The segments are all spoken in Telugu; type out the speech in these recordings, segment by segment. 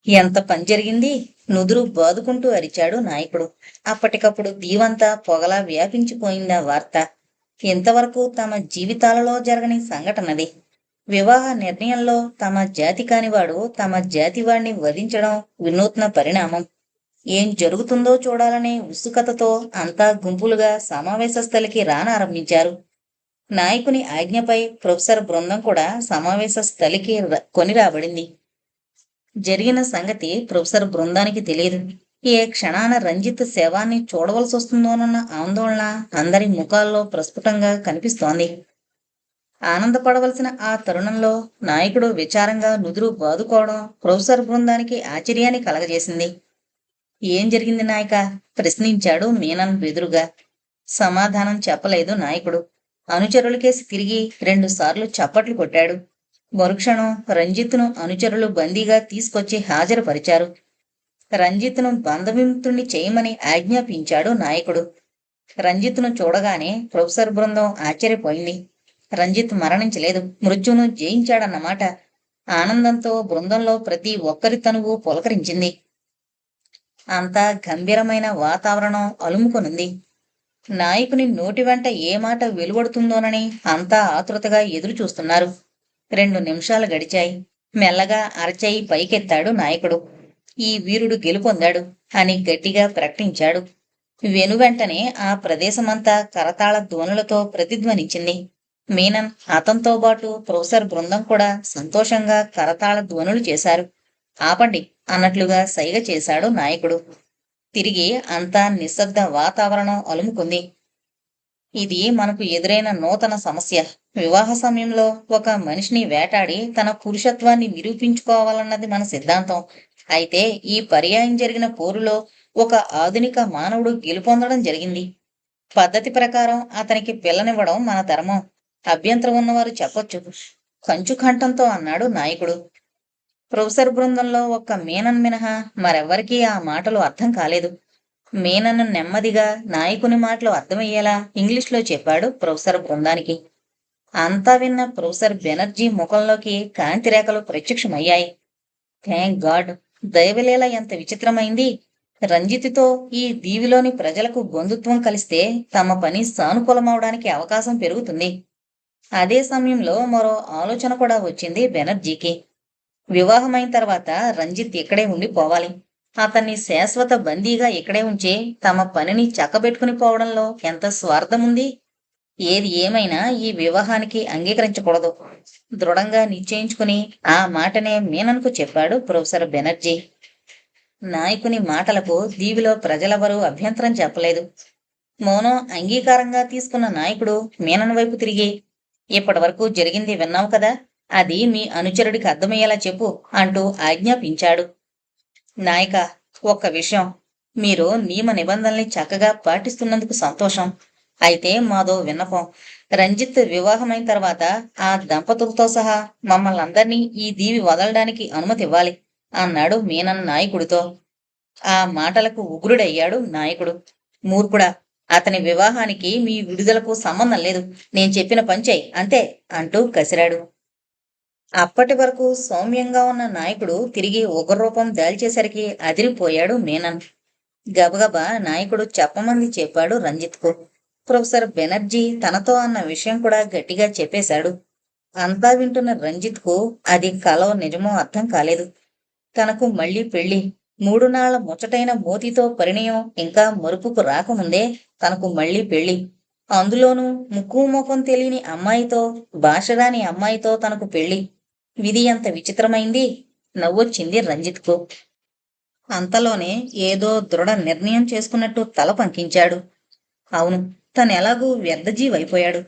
ఎంత పని జరిగింది? నుదురు బాదుకుంటూ అరిచాడు నాయకుడు. అప్పటికప్పుడు దీవంతా పొగలా వ్యాపించిపోయిందా వార్త. ఇంతవరకు తమ జీవితాలలో జరగని సంఘటనది. వివాహ నిర్ణయంలో తమ జాతి కానివాడు తమ జాతివాణ్ణి వధించడం వినూత్న పరిణామం. ఏం జరుగుతుందో చూడాలనే ఉత్సుకతతో అంతా గుంపులుగా సమావేశ స్థలికి రానారంభించారు. నాయకుని ఆజ్ఞపై ప్రొఫెసర్ బృందం కూడా సమావేశ స్థలికి కొని రాబడింది. జరిగిన సంగతి ప్రొఫెసర్ బృందానికి తెలియదు. ఏ క్షణాన రంజిత్ శవాన్ని చూడవలసి వస్తుందోనన్న ఆందోళన అందరి ముఖాల్లో ప్రస్ఫుటంగా కనిపిస్తోంది. ఆనందపడవలసిన ఆ తరుణంలో నాయకుడు విచారంగా నుదురు బాదుకోవడం ప్రొఫెసర్ బృందానికి ఆశ్చర్యాన్ని కలగజేసింది. ఏం జరిగింది నాయక? ప్రశ్నించాడు మీనన్ బెదురుగా. సమాధానం చెప్పలేదు నాయకుడు. అనుచరులకేసి తిరిగి 2 సార్లు చప్పట్లు కొట్టాడు. మరుక్షణం రంజిత్ను అనుచరులు బందీగా తీసుకొచ్చి హాజరుపరిచారు. రంజిత్ను బంధవిముక్తుణ్ణి చేయమని ఆజ్ఞాపించాడు నాయకుడు. రంజిత్ను చూడగానే ప్రొఫెసర్ బృందం ఆశ్చర్యపోయింది. రంజిత్ మరణించలేదు, మృత్యువును జయించాడన్నమాట. ఆనందంతో బృందంలో ప్రతి ఒక్కరి తనువు పులకరించింది. అంతా గంభీరమైన వాతావరణం అలుముకొనుంది. నాయకుని నోటి వెంట ఏ మాట వెలువడుతుందోనని అంతా ఆతృతగా ఎదురు చూస్తున్నారు. 2 నిమిషాలు గడిచాయి. మెల్లగా అరచేయి పైకెత్తాడు నాయకుడు. ఈ వీరుడు గెలుపొందాడు అని గట్టిగా ప్రకటించాడు. వెనువెంటనే ఆ ప్రదేశమంతా కరతాళ ధ్వనులతో ప్రతిధ్వనించింది. మీనన్, అతనితో పాటు ప్రొఫెసర్ బృందం కూడా సంతోషంగా కరతాళ ధ్వనులు చేశారు. ఆపండి అన్నట్లుగా సైగ చేశాడు నాయకుడు. తిరిగి అంతా నిశ్శబ్ద వాతావరణం అలుముకుంది. ఇది మనకు ఎదురైన నూతన సమస్య. వివాహ సమయంలో ఒక మనిషిని వేటాడి తన పురుషత్వాన్ని నిరూపించుకోవాలన్నది మన సిద్ధాంతం. అయితే ఈ పర్యాయం జరిగిన పోరులో ఒక ఆధునిక మానవుడు గెలుపొందడం జరిగింది. పద్ధతి ప్రకారం అతనికి పిల్లనివ్వడం మన ధర్మం. అభ్యంతరం ఉన్నవారు చెప్పొచ్చు, కంచుకంఠంతో అన్నాడు నాయకుడు. ప్రొఫెసర్ బృందంలో ఒక్క మీనన్ మినహా మరెవ్వరికీ ఆ మాటలు అర్థం కాలేదు. మీనన్ నెమ్మదిగా నాయకుని మాటలు అర్థమయ్యేలా ఇంగ్లీష్లో చెప్పాడు ప్రొఫెసర్ బృందానికి. అంతా విన్న ప్రొఫెసర్ బెనర్జీ ముఖంలోకి కాంతిరేఖలు ప్రత్యక్షమయ్యాయి. Thank God! దైవలీల ఎంత విచిత్రమైంది. రంజిత్తో ఈ దీవిలోని ప్రజలకు బంధుత్వం కలిస్తే తమ పని సానుకూలమవడానికి అవకాశం పెరుగుతుంది. అదే సమయంలో మరో ఆలోచన కూడా వచ్చింది బెనర్జీకి. వివాహమైన తర్వాత రంజిత్ ఇక్కడే ఉండిపోవాలి. అతన్ని శాశ్వత బందీగా ఇక్కడే ఉంచి తమ పనిని చక్కబెట్టుకుని పోవడంలో ఎంత స్వార్థముంది. ఏది ఏమైనా ఈ వివాహానికి అంగీకరించకూడదు. దృఢంగా నిశ్చయించుకుని ఆ మాటనే మీనన్కు చెప్పాడు ప్రొఫెసర్ బెనర్జీ. నాయకుని మాటలకు దీవిలో ప్రజలెవరూ అభ్యంతరం చెప్పలేదు. మౌనం అంగీకారంగా తీసుకున్న నాయకుడు మీనన్ వైపు తిరిగి, ఇప్పటి వరకు జరిగింది విన్నావు కదా, అది మీ అనుచరుడికి అర్థమయ్యేలా చెప్పు అంటూ ఆజ్ఞాపించాడు. నాయక, ఒక్క విషయం. మీరు నియమ నిబంధనల్ని చక్కగా పాటిస్తున్నందుకు సంతోషం. అయితే మాదో విన్నపం. రంజిత్ వివాహమైన తర్వాత ఆ దంపతులతో సహా మమ్మల్ని అందరినీ ఈ దీవి వదలడానికి అనుమతి ఇవ్వాలి అన్నాడు మీనన్ నాయకుడితో. ఆ మాటలకు ఉగ్రుడయ్యాడు నాయకుడు. మూర్ఖుడా, అతని వివాహానికి మీ విడుదలకు సంబంధం లేదు. నేను చెప్పిన పని చెయ్యి అంతే అంటూ కసిరాడు. అప్పటి వరకు సౌమ్యంగా ఉన్న నాయకుడు తిరిగి ఉగ్రరూపం దాల్చేసరికి అదిరిపోయాడు మీనన్. గబగబా నాయకుడు చెప్పమంది చెప్పాడు రంజిత్కు. ప్రొఫెసర్ బెనర్జీ తనతో అన్న విషయం కూడా గట్టిగా చెప్పేశాడు. అంతా వింటున్న రంజిత్కు అది కలో నిజమో అర్థం కాలేదు. తనకు మళ్లీ పెళ్లి, 3 నాళ్ల ముచ్చటైన మోతితో పరిణయం ఇంకా మరుపుకు రాకముందే తనకు మళ్లీ పెళ్లి, అందులోనూ ముక్కు ముఖం తెలియని అమ్మాయితో, భాషరాని అమ్మాయితో తనకు పెళ్లి. విధి ఎంత విచిత్రమైంది. నవ్వొచ్చింది రంజిత్కు. అంతలోనే ఏదో దృఢ నిర్ణయం చేసుకున్నట్టు తల పంకించాడు. అవును, తనెలాగూ వ్యర్థజీవైపోయాడు.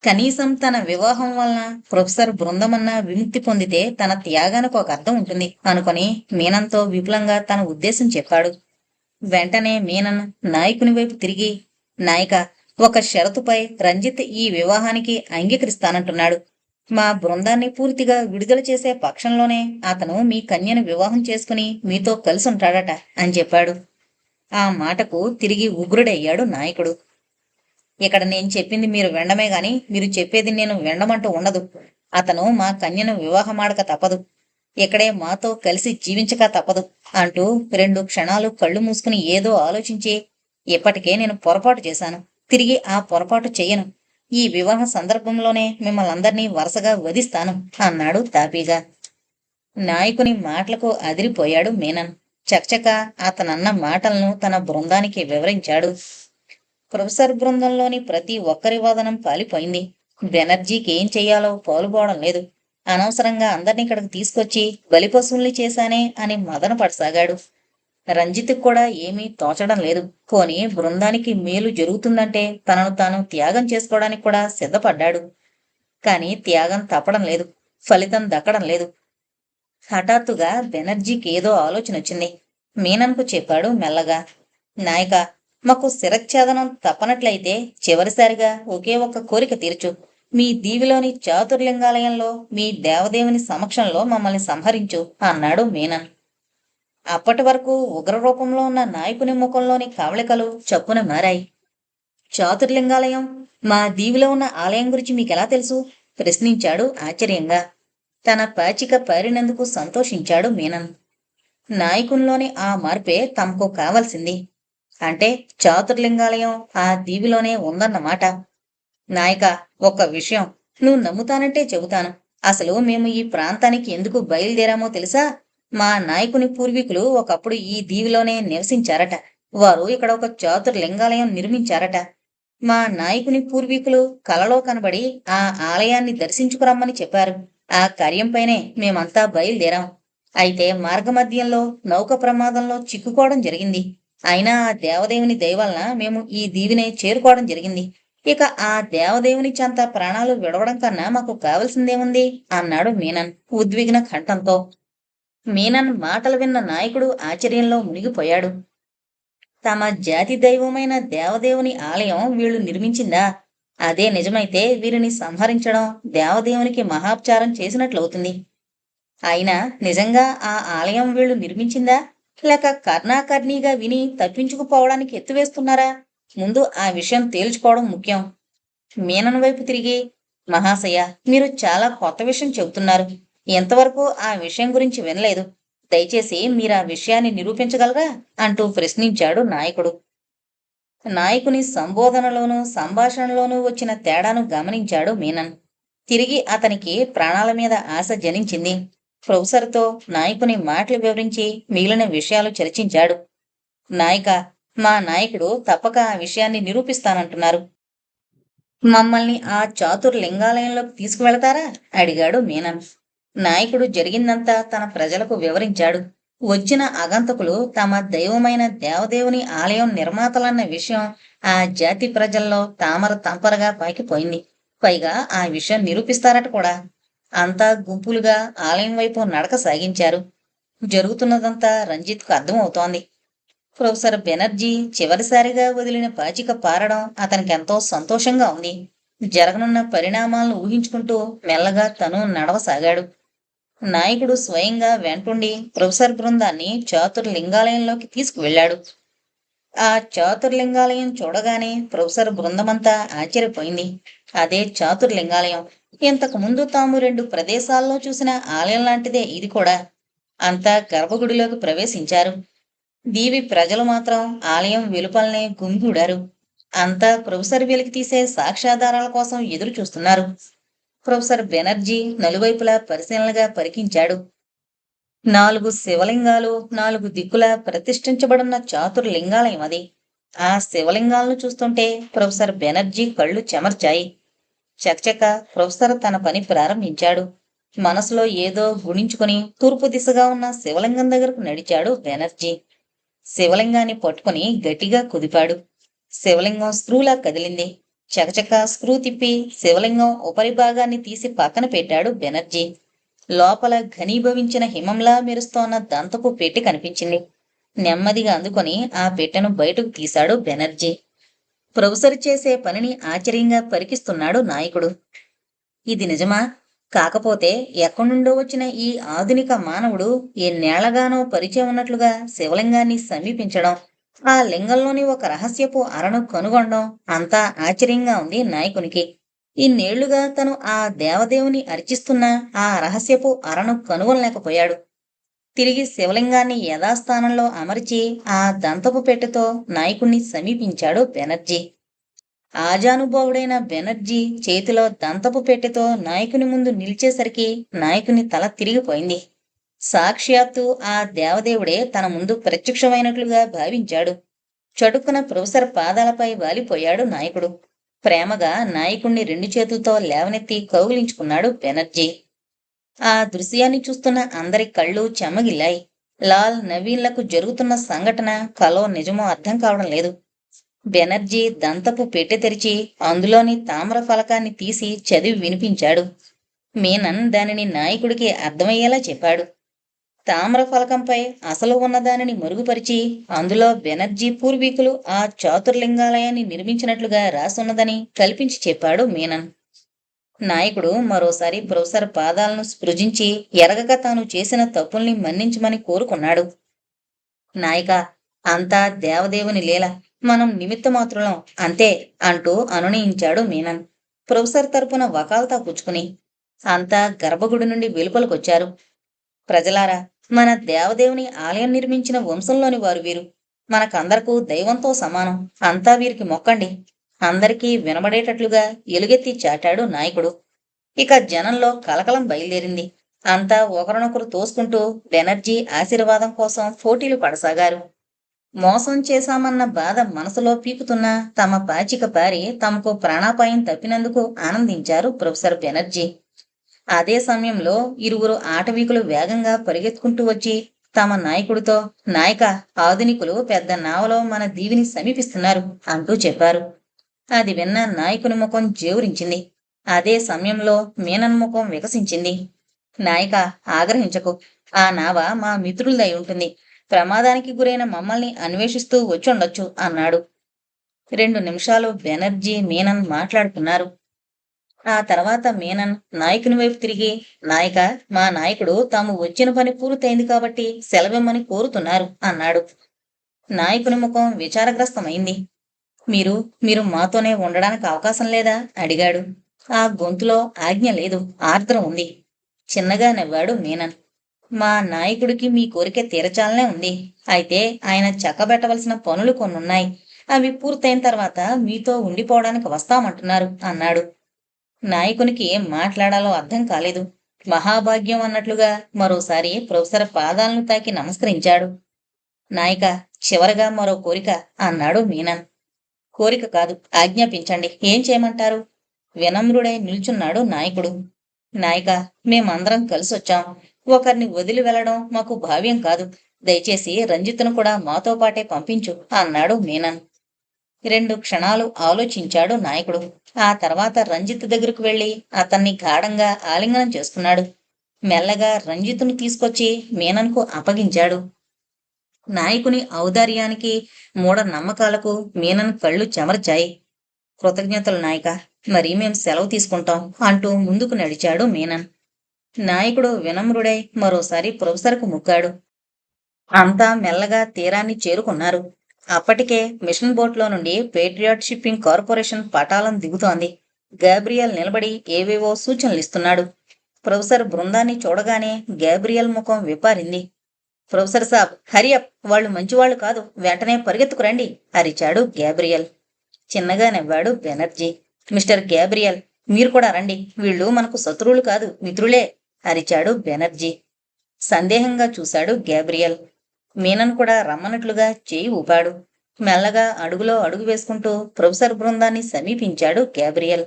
కనీసం తన వివాహం వలన ప్రొఫెసర్ బృందమన్నా విముక్తి పొందితే తన త్యాగానికి ఒక అర్థం ఉంటుంది అనుకుని మీనన్తో విపులంగా తన ఉద్దేశం చెప్పాడు. వెంటనే మీనన్ నాయకుని వైపు తిరిగి, నాయక, ఒక షరతుపై రంజిత్ ఈ వివాహానికి అంగీకరిస్తానంటున్నాడు. మా బృందాన్ని పూర్తిగా విడుదల చేసే పక్షంలోనే అతను మీ కన్యను వివాహం చేసుకుని మీతో కలిసి ఉంటాడట అని చెప్పాడు. ఆ మాటకు తిరిగి ఉగ్రుడయ్యాడు నాయకుడు. ఇక్కడ నేను చెప్పింది మీరు వినడమే గాని మీరు చెప్పేది నేను వినడమంటూ ఉండదు. అతను మా కన్యను వివాహమాడక తప్పదు. ఇక్కడే మాతో కలిసి జీవించక తప్పదు అంటూ 2 క్షణాలు కళ్ళు మూసుకుని ఏదో ఆలోచించి, ఇప్పటికే నేను పొరపాటు చేశాను, తిరిగి ఆ పొరపాటు చెయ్యను, ఈ వివాహ సందర్భంలోనే మిమ్మల్నందరినీ వరుసగా వధిస్తాను అన్నాడు తాపీగా. నాయకుని మాటలకు అదిరిపోయాడు మీనన్. చకచక అతనన్న మాటలను తన బృందానికి వివరించాడు. ప్రొఫెసర్ బృందంలోని ప్రతి ఒక్కరి వాదనం పాలిపోయింది. బెనర్జీకి ఏం చెయ్యాలో పాలుపోవడం లేదు. అనవసరంగా అందరినీ ఇక్కడికి తీసుకొచ్చి బలిపశువుల్ని చేశానే అని మదన పడసాగాడు. రంజిత్కి కూడా ఏమీ తోచడం లేదు. పోనీ బృందానికి మేలు జరుగుతుందంటే తనను తాను త్యాగం చేసుకోవడానికి కూడా సిద్ధపడ్డాడు. కాని త్యాగం తప్పడం లేదు, ఫలితం దక్కడం లేదు. హఠాత్తుగా బెనర్జీకి ఏదో ఆలోచన వచ్చింది. మీనన్కు చెప్పాడు మెల్లగా. నాయక, మాకు శిరచ్ఛేదనం తప్పనట్లయితే చివరిసారిగా ఒకే ఒక్క కోరిక తీర్చు. మీ దీవిలోని చాతుర్లింగాలయంలో మీ దేవదేవుని సమక్షంలో మమ్మల్ని సంహరించు అన్నాడు మీనన్. అప్పటి వరకు ఉగ్రరూపంలో ఉన్న నాయకుని ముఖంలోని కవళికలు చప్పున మారాయి. చాతుర్లింగాలయం, మా దీవిలో ఉన్న ఆలయం గురించి మీకెలా తెలుసు? ప్రశ్నించాడు ఆశ్చర్యంగా. తన పాచిక పారినందుకు సంతోషించాడు మీనన్. నాయకునిలోని ఆ మార్పే తమకు కావలసింది. అంటే చాతుర్లింగాలయం ఆ దీవిలోనే ఉందన్నమాట. నాయక, ఒక్క విషయం నువ్వు నమ్ముతానంటే చెబుతాను. అసలు మేము ఈ ప్రాంతానికి ఎందుకు బయలుదేరామో తెలుసా? మా నాయకుని పూర్వీకులు ఒకప్పుడు ఈ దీవిలోనే నివసించారట. వారు ఇక్కడ ఒక చాతుర్లింగాలయం నిర్మించారట. మా నాయకుని పూర్వీకులు కలలో కనబడి ఆ ఆలయాన్ని దర్శించుకురమ్మని చెప్పారు. ఆ కార్యంపైనే మేమంతా బయలుదేరాం. అయితే మార్గమధ్యంలో నౌక ప్రమాదంలో చిక్కుకోవడం జరిగింది. అయినా ఆ దేవదేవుని దయవలన మేము ఈ దీవినే చేరుకోవడం జరిగింది. ఇక ఆ దేవదేవుని చెంత ప్రాణాలు విడవడం కన్నా మాకు కావలసిందేముంది అన్నాడు మీనన్ ఉద్విగ్న కంఠంతో. మీనన్ మాటలు విన్న నాయకుడు ఆశ్చర్యంలో మునిగిపోయాడు. తమ జాతి దైవమైన దేవదేవుని ఆలయం వీళ్లు నిర్మించిందా? అదే నిజమైతే వీరిని సంహరించడం దేవదేవునికి మహాపచారం చేసినట్లవుతుంది. అయినా నిజంగా ఆ ఆలయం వీళ్లు నిర్మించిందా, లేక కర్ణాకర్ణీగా విని తప్పించుకుపోవడానికి ఎత్తువేస్తున్నారా? ముందు ఆ విషయం తేల్చుకోవడం ముఖ్యం. మీనన్ వైపు తిరిగి, మహాశయ, మీరు చాలా కొత్త విషయం చెబుతున్నారు. ఎంతవరకు ఆ విషయం గురించి వినలేదు. దయచేసి మీరా విషయాన్ని నిరూపించగలరా అంటూ ప్రశ్నించాడు నాయకుడు. నాయకుని సంబోధనలోనూ సంభాషణలోనూ వచ్చిన తేడాను గమనించాడు మీనన్. తిరిగి అతనికి ప్రాణాల మీద ఆశ జనించింది. ప్రొఫెసర్తో నాయకుని మాటలు వివరించి మిగిలిన విషయాలు చర్చించాడు. నాయక, మా నాయకుడు తప్పక ఆ విషయాన్ని నిరూపిస్తానంటున్నారు. మమ్మల్ని ఆ చాతుర్లింగాలయంలోకి తీసుకువెళతారా అడిగాడు మీనన్. నాయకుడు జరిగిందంతా తన ప్రజలకు వివరించాడు. వచ్చిన అగంతకులు తమ దైవమైన దేవదేవుని ఆలయం నిర్మాతలన్న విషయం ఆ జాతి ప్రజల్లో తామర తంపరగా పాకిపోయింది. పైగా ఆ విషయం నిరూపిస్తారట కూడా. అంతా గుంపులుగా ఆలయం వైపు నడక సాగించారు. జరుగుతున్నదంతా రంజిత్కు అర్థమవుతోంది. ప్రొఫెసర్ బెనర్జీ చివరిసారిగా వదిలిన పాచిక పారడం అతనికెంతో సంతోషంగా ఉంది. జరగనున్న పరిణామాలను ఊహించుకుంటూ మెల్లగా తను నడవసాగాడు. నాయకుడు స్వయంగా వెంటుండి ప్రొఫెసర్ బృందాన్ని చాతుర్లింగాలయంలోకి తీసుకువెళ్లాడు. ఆ చాతుర్లింగాలయం చూడగానే ప్రొఫెసర్ బృందమంతా ఆశ్చర్యపోయింది. అదే చాతుర్లింగాలయం. ఇంతకు ముందు తాము 2 ప్రదేశాల్లో చూసిన ఆలయం లాంటిదే ఇది కూడా. అంతా గర్భగుడిలోకి ప్రవేశించారు. దీవి ప్రజలు మాత్రం ఆలయం వెలుపలనే గుమిగూడారు. అంతా ప్రొఫెసర్ వెలికి తీసే సాక్ష్యాధారాల కోసం ఎదురు చూస్తున్నారు. ప్రొఫెసర్ బెనర్జీ నలువైపులా పరిశీలనగా పరికించాడు. 4 శివలింగాలు 4 దిక్కులా ప్రతిష్ఠించబడున్న చాతుర్లింగాలయం అది. ఆ శివలింగాలను చూస్తుంటే ప్రొఫెసర్ బెనర్జీ కళ్ళు చెమర్చాయి. చకచక ప్రొఫెసర్ తన పని ప్రారంభించాడు. మనసులో ఏదో గుణించుకుని తూర్పు దిశగా ఉన్న శివలింగం దగ్గరకు నడిచాడు బెనర్జీ. శివలింగాన్ని పట్టుకుని గట్టిగా కుదిపాడు. శివలింగం స్క్రూలా కదిలింది. చకచక స్క్రూ తిప్పి శివలింగం ఉపరిభాగాన్ని తీసి పక్కన పెట్టాడు బెనర్జీ. లోపల ఘనీభవించిన హిమంలా మెరుస్తోన్న దంతపు పెట్టె కనిపించింది. నెమ్మదిగా అందుకొని ఆ పెట్టెను బయటకు తీశాడు బెనర్జీ. ప్రొఫెసర్ చేసే పనిని ఆశ్చర్యంగా పరికిస్తున్నాడు నాయకుడు. ఇది నిజమా? కాకపోతే ఎక్కడ్నుండో వచ్చిన ఈ ఆధునిక మానవుడు ఎన్నేళ్లగానో పరిచయం ఉన్నట్లుగా శివలింగాన్ని సమీపించడం, ఆ లింగంలోని ఒక రహస్యపు అరను కనుగొనడం అంతా ఆశ్చర్యంగా ఉంది నాయకునికి. ఇన్నేళ్లుగా తను ఆ దేవదేవుని అర్చిస్తున్న ఆ రహస్యపు అరను కనుగొనలేకపోయాడు. తిరిగి శివలింగాన్ని యథాస్థానంలో అమర్చి ఆ దంతపు పెట్టెతో నాయకుణ్ణి సమీపించాడు బెనర్జీ. ఆజానుభావుడైన బెనర్జీ చేతిలో దంతపు పెట్టెతో నాయకుని ముందు నిలిచేసరికి నాయకుని తల తిరిగిపోయింది. సాక్షాత్తు ఆ దేవదేవుడే తన ముందు ప్రత్యక్షమైనట్లుగా భావించాడు. చటుక్కున ప్రొఫెసర్ పాదాలపై వాలిపోయాడు నాయకుడు. ప్రేమగా నాయకుణ్ణి రెండు చేతులతో లేవనెత్తి కౌగిలించుకున్నాడు బెనర్జీ. ఆ దృశ్యాన్ని చూస్తున్న అందరి కళ్ళు చెమ్మగిల్లాయి. లాల్, నవీన్లకు జరుగుతున్న సంఘటన కలో నిజమో అర్థం కావడం లేదు. బెనర్జీ దంతపు పెట్టె తెరిచి అందులోని తామ్ర ఫలకాన్ని తీసి చదివి వినిపించాడు. మీనన్ దానిని నాయకుడికి అర్థమయ్యేలా చెప్పాడు. తామ్ర ఫలకంపై అసలు ఉన్నదానిని మరుగుపరిచి అందులో బెనర్జీ పూర్వీకులు ఆ చాతుర్లింగాలయాన్ని నిర్మించినట్లుగా రాసున్నదని కల్పించి చెప్పాడు మీనన్. నాయకుడు మరోసారి ప్రొఫెసర్ పాదాలను స్పృశించి ఎరగక తాను చేసిన తప్పుల్ని మన్నించమని కోరుకున్నాడు. నాయక, అంతా దేవదేవుని లీల, మనం నిమిత్తమాత్రులం అంతే అంటూ అనునయించాడు మీనన్ ప్రొఫెసర్ తరపున వకాల్తా పుచ్చుకుని. అంతా గర్భగుడి నుండి వెలుపలకొచ్చారు. ప్రజలారా, మన దేవదేవుని ఆలయం నిర్మించిన వంశంలోని వారు వీరు. మనకందరకు దైవంతో సమానం. అంతా వీరికి మొక్కండి. అందరికీ వినబడేటట్లుగా ఎలుగెత్తి చాటాడు నాయకుడు. ఇక జనంలో కలకలం బయలుదేరింది. అంతా ఒకరినొకరు తోసుకుంటూ బెనర్జీ ఆశీర్వాదం కోసం పోటీలు పడసాగారు. మోసం చేశామన్న బాధ మనసులో పీకుతున్న తమ పాచిక పారి తమకు ప్రాణాపాయం తప్పినందుకు ఆనందించారు ప్రొఫెసర్ బెనర్జీ. అదే సమయంలో ఇరువురు ఆటవీకులు వేగంగా పరిగెత్తుకుంటూ వచ్చి తమ నాయకుడితో, నాయక, ఆధునికులు పెద్ద నావలో మన దీవిని సమీపిస్తున్నారు అంటూ చెప్పారు. అది విన్న నాయకుని ముఖం జేవురించింది. అదే సమయంలో మీనన్ ముఖం వికసించింది. నాయక, ఆగ్రహించకు. ఆ నావ మా మిత్రులదై ఉంటుంది. ప్రమాదానికి గురైన మమ్మల్ని అన్వేషిస్తూ వచ్చుండొచ్చు అన్నాడు. 2 నిమిషాలు బెనర్జీ, మీనన్ మాట్లాడుకున్నారు. ఆ తర్వాత మీనన్ నాయకుని వైపు తిరిగి, నాయక, మా నాయకుడు తాము వచ్చిన పని పూర్తయింది కాబట్టి సెలవిమ్మని కోరుతున్నారు అన్నాడు. నాయకుని ముఖం విచారగ్రస్తమైంది. మీరు మీరు మాతోనే ఉండడానికి అవకాశం లేదా అడిగాడు. ఆ గొంతులో ఆజ్ఞ లేదు, ఆర్ద్రం ఉంది. చిన్నగా నవ్వాడు మీనన్. మా నాయకుడికి మీ కోరిక తీరచాలనే ఉంది. అయితే ఆయన చక్కబెట్టవలసిన పనులు కొన్నున్నాయి. అవి పూర్తయిన తర్వాత మీతో ఉండిపోవడానికి వస్తామంటున్నారు అన్నాడు. నాయకునికి ఏం మాట్లాడాలో అర్థం కాలేదు. మహాభాగ్యం అన్నట్లుగా మరోసారి ప్రొఫెసర్ పాదాలను తాకి నమస్కరించాడు. నాయక, చివరగా మరో కోరిక అన్నాడు మీనన్. కోరిక కాదు, ఆజ్ఞాపించండి. ఏం చేయమంటారు? వినమ్రుడై నిల్చున్నాడు నాయకుడు. నాయక, మేమందరం కలిసొచ్చాం. ఒకరిని వదిలి వెళ్లడం మాకు భావ్యం కాదు. దయచేసి రంజిత్ను కూడా మాతో పాటే పంపించు అన్నాడు మీనన్. 2 క్షణాలు ఆలోచించాడు నాయకుడు. ఆ తర్వాత రంజిత్ దగ్గరకు వెళ్లి అతన్ని గాఢంగా ఆలింగనం చేసుకున్నాడు. మెల్లగా రంజిత్ను తీసుకొచ్చి మీనన్కు అప్పగించాడు. నాయకుని ఔదార్యానికి, మూఢ నమ్మకాలకు మీనన్ కళ్ళు చెమర్చాయి. కృతజ్ఞతలు నాయక, మరి మేం సెలవు తీసుకుంటాం అంటూ ముందుకు నడిచాడు మీనన్. నాయకుడు వినమ్రుడై మరోసారి ప్రొఫెసర్కు ముక్కాడు. అంతా మెల్లగా తీరాన్ని చేరుకున్నారు. అప్పటికే మిషన్ బోట్లో నుండి పేట్రియాట్ షిప్పింగ్ కార్పొరేషన్ పటాలం దిగుతోంది. గాబ్రియల్ నిలబడి ఏవేవో సూచనలిస్తున్నాడు. ప్రొఫెసర్ బృందాన్ని చూడగానే గాబ్రియల్ ముఖం విప్పారింది. ప్రొఫెసర్ సాబ్, హరియప్, వాళ్ళు మంచివాళ్లు కాదు, వెంటనే పరిగెత్తుకురండి అరిచాడు గాబ్రియల్. చిన్నగా నవ్వాడు బెనర్జీ. మిస్టర్ గాబ్రియల్, మీరు కూడా రండి. వీళ్ళు మనకు శత్రువులు కాదు, మిత్రులే అరిచాడు బెనర్జీ. సందేహంగా చూశాడు గాబ్రియల్. మీనన్ కూడా రమ్మన్నట్లుగా చేయి ఊపాడు. మెల్లగా అడుగులో అడుగు వేసుకుంటూ ప్రొఫెసర్ బృందాన్ని సమీపించాడు గాబ్రియల్.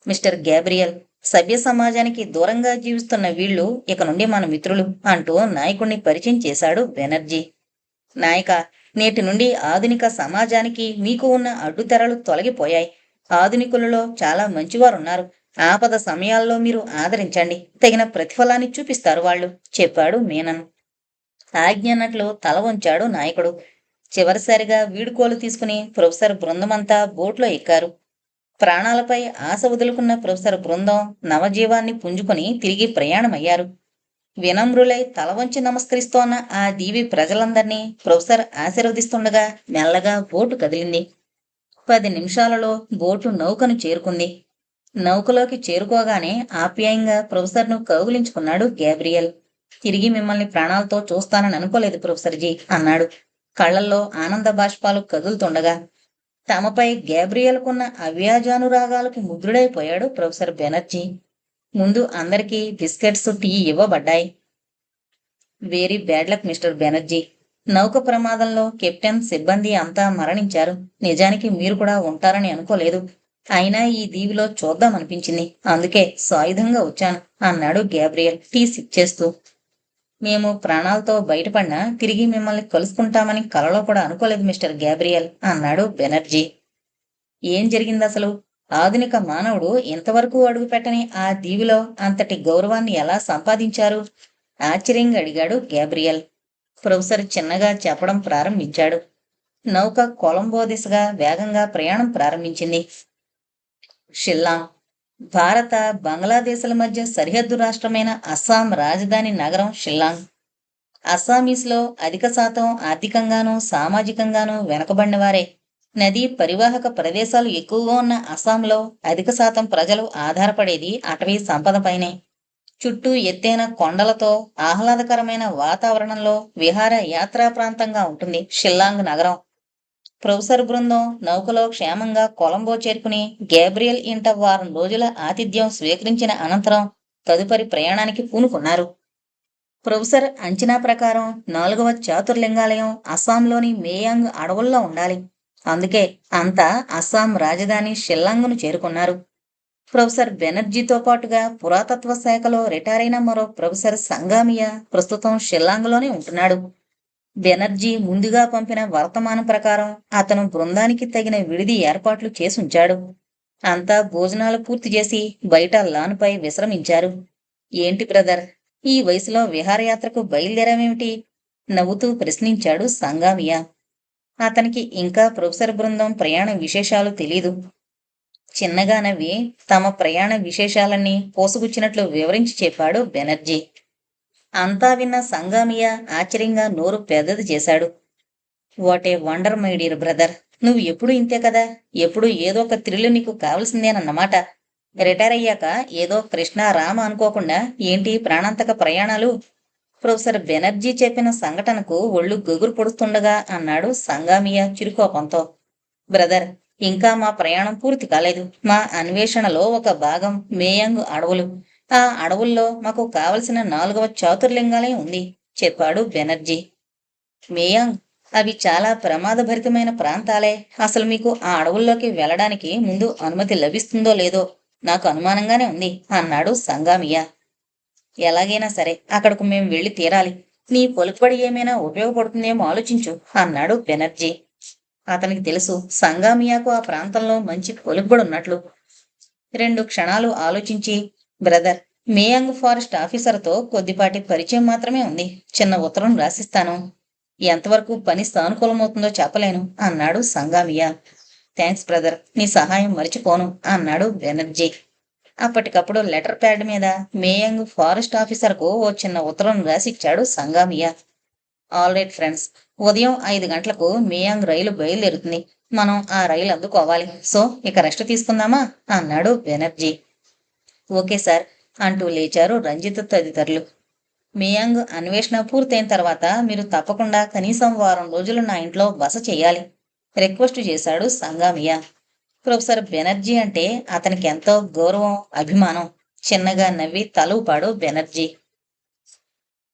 మిస్టర్ గాబ్రియల్, సభ్య సమాజానికి దూరంగా జీవిస్తున్న వీళ్ళు ఇక నుండి మన మిత్రులు అంటూ నాయకుణ్ణి పరిచయం చేశాడు బెనర్జీ. నాయక, నేటి నుండి ఆధునిక సమాజానికి మీకు ఉన్న అడ్డుతెరలు తొలగిపోయాయి. ఆధునికులలో చాలా మంచివారున్నారు. ఆపద సమయాల్లో మీరు ఆదరించండి. తగిన ప్రతిఫలాన్ని చూపిస్తారు వాళ్ళు చెప్పాడు మీనన్. ఆజ్ఞ అన్నట్లు తల వంచాడు నాయకుడు. చివరిసారిగా వీడుకోలు తీసుకుని ప్రొఫెసర్ బృందమంతా బోట్లో ఎక్కారు. ప్రాణాలపై ఆశ వదులుకున్న ప్రొఫెసర్ బృందం నవజీవాన్ని పుంజుకొని తిరిగి ప్రయాణమయ్యారు. వినమ్రులై తల వంచి నమస్కరిస్తోన్న ఆ దీవి ప్రజలందర్నీ ప్రొఫెసర్ ఆశీర్వదిస్తుండగా మెల్లగా బోటు కదిలింది. 10 నిమిషాలలో బోటు నౌకను చేరుకుంది. నౌకలోకి చేరుకోగానే ఆప్యాయంగా ప్రొఫెసర్ను కౌగిలించుకున్నాడు గ్యాబ్రియల్. తిరిగి మిమ్మల్ని ప్రాణాలతో చూస్తానని అనుకోలేదు ప్రొఫెసర్జీ అన్నాడు, కళ్ళల్లో ఆనంద బాష్పాలు కదులుతుండగా. తమపై గ్యాబ్రియల్కున్న అవ్యాజానురాగాలకు ముగ్ధుడైపోయాడు ప్రొఫెసర్ బెనర్జీ. ముందు అందరికీ బిస్కెట్స్, టీ ఇవ్వబడ్డాయి. Very bad luck mister Banerjee. నౌక ప్రమాదంలో కెప్టెన్, సిబ్బంది అంతా మరణించారు. నిజానికి మీరు కూడా ఉంటారని అనుకోలేదు. అయినా ఈ దీవిలో చూద్దామనిపించింది. అందుకే సాయుధంగా వచ్చాను అన్నాడు గ్యాబ్రియల్ టీ సిప్ చేస్తూ. మేము ప్రాణాలతో బయటపడినా తిరిగి మిమ్మల్ని కలుసుకుంటామని కలలో కూడా అనుకోలేదు మిస్టర్ గ్యాబ్రియల్ అన్నాడు బెనర్జీ. ఏం జరిగింది అసలు? ఆధునిక మానవుడు ఇంతవరకు అడుగుపెట్టని ఆ దీవిలో అంతటి గౌరవాన్ని ఎలా సంపాదించారు? ఆశ్చర్యంగా అడిగాడు గ్యాబ్రియల్. ప్రొఫెసర్ చిన్నగా చెప్పడం ప్రారంభించాడు. నౌక కొలంబో దిశగా వేగంగా ప్రయాణం ప్రారంభించింది. షిల్లాంగ్, భారత బంగ్లాదేశాల మధ్య సరిహద్దు రాష్ట్రమైన అస్సాం రాజధాని నగరం షిల్లాంగ్. అస్సామీస్లో అధిక శాతం ఆర్థికంగానూ సామాజికంగానూ వెనకబడిన వారే. నదీ పరివాహక ప్రదేశాలు ఎక్కువగా ఉన్న అస్సాంలో అధిక శాతం ప్రజలు ఆధారపడేది అటవీ సంపదపైనే. చుట్టూ ఎత్తైన కొండలతో ఆహ్లాదకరమైన వాతావరణంలో విహార యాత్రా ప్రాంతంగా ఉంటుంది షిల్లాంగ్ నగరం. ప్రొఫెసర్ బృందం నౌకలో క్షేమంగా కొలంబో చేరుకుని గ్యాబ్రియల్ ఇంట వారం రోజుల ఆతిథ్యం స్వీకరించిన అనంతరం తదుపరి ప్రయాణానికి పూనుకున్నారు. ప్రొఫెసర్ అంచనా ప్రకారం 4వ చాతుర్లింగాలయం అస్సాంలోని మేయాంగ్ అడవుల్లో ఉండాలి. అందుకే అంతా అస్సాం రాజధాని షిల్లాంగ్ను చేరుకున్నారు. ప్రొఫెసర్ బెనర్జీతో పాటుగా పురాతత్వ శాఖలో రిటైర్ అయిన మరో ప్రొఫెసర్ సంగామియా ప్రస్తుతం షిల్లాంగ్లోనే ఉంటున్నాడు. బెనర్జీ ముందుగా పంపిన వర్తమానం ప్రకారం అతను బృందానికి తగిన విడిది ఏర్పాట్లు చేసుంచాడు. అంతా భోజనాలు పూర్తి చేసి బయట లాన్పై విశ్రమించారు. ఏంటి బ్రదర్, ఈ వయసులో విహారయాత్రకు బయలుదేరామేమిటి? నవ్వుతూ ప్రశ్నించాడు సంగామియా. అతనికి ఇంకా ప్రొఫెసర్ బృందం ప్రయాణ విశేషాలు తెలీదు. చిన్నగా నవ్వి తమ ప్రయాణ విశేషాలన్నీ పోసుగుచ్చినట్లు వివరించి చెప్పాడు బెనర్జీ. అంతా విన్న సంగామియా ఆశ్చర్యంగా నోరు పెద్దది చేశాడు. What a wonder my dear brother. నువ్వు ఎప్పుడు ఇంతే కదా, ఎప్పుడు ఏదో ఒక థ్రిల్ నీకు కావలసిందేనన్నమాట. రిటైర్ అయ్యాక ఏదో కృష్ణ రామ అనుకోకుండా ఏంటి ప్రాణాంతక ప్రయాణాలు? ప్రొఫెసర్ బెనర్జీ చెప్పిన సంఘటనకు ఒళ్ళు గగురు పొడుస్తుండగా అన్నాడు సంగామియా చిరుకోపంతో. బ్రదర్, ఇంకా మా ప్రయాణం పూర్తి కాలేదు. మా అన్వేషణలో ఒక భాగం మేయాంగ్ అడవులు. ఆ అడవుల్లో మాకు కావలసిన 4వ చాతుర్లింగాలయం ఉంది చెప్పాడు బెనర్జీ. మేయాంగ్, అవి చాలా ప్రమాదభరితమైన ప్రాంతాలే. అసలు మీకు ఆ అడవుల్లోకి వెళ్ళడానికి ముందు అనుమతి లభిస్తుందో లేదో నాకు అనుమానంగానే ఉంది అన్నాడు సంగామియా. ఎలాగైనా సరే అక్కడకు మేము వెళ్లి తీరాలి. నీ పలుకుబడి ఏమైనా ఉపయోగపడుతుందేమో ఆలోచించు అన్నాడు బెనర్జీ. అతనికి తెలుసు సంగామియాకు ఆ ప్రాంతంలో మంచి పలుకుబడి ఉన్నట్లు. 2 క్షణాలు ఆలోచించి, బ్రదర్, మేయాంగ్ ఫారెస్ట్ ఆఫీసర్తో కొద్దిపాటి పరిచయం మాత్రమే ఉంది. చిన్న ఉత్తరం రాసిస్తాను. ఎంతవరకు పని సానుకూలమవుతుందో చెప్పలేను అన్నాడు సంగామియా. థ్యాంక్స్ బ్రదర్, నీ సహాయం మరిచిపోను అన్నాడు బెనర్జీ. అప్పటికప్పుడు లెటర్ ప్యాడ్ మీద మేయాంగ్ ఫారెస్ట్ ఆఫీసర్కు ఓ చిన్న ఉత్తరం రాసిచ్చాడు సంగామియా. ఆల్ రైట్ ఫ్రెండ్స్, ఉదయం 5 గంటలకు మేయాంగ్ రైలు బయలుదేరుతుంది. మనం ఆ రైలు అందుకోవాలి. సో ఇక రెస్ట్ తీసుకుందామా అన్నాడు బెనర్జీ. ఓకే సార్ అంటూ లేచారు రంజిత్ తదితరులు. మేయాంగ్ అన్వేషణ పూర్తయిన తర్వాత మీరు తప్పకుండా కనీసం వారం రోజులు నా ఇంట్లో బస చేయాలి రిక్వెస్ట్ చేశాడు సంగామియా. ప్రొఫెసర్ బెనర్జీ అంటే అతనికి ఎంతో గౌరవం, అభిమానం. చిన్నగా నవ్వి తల ఊపాడు బెనర్జీ.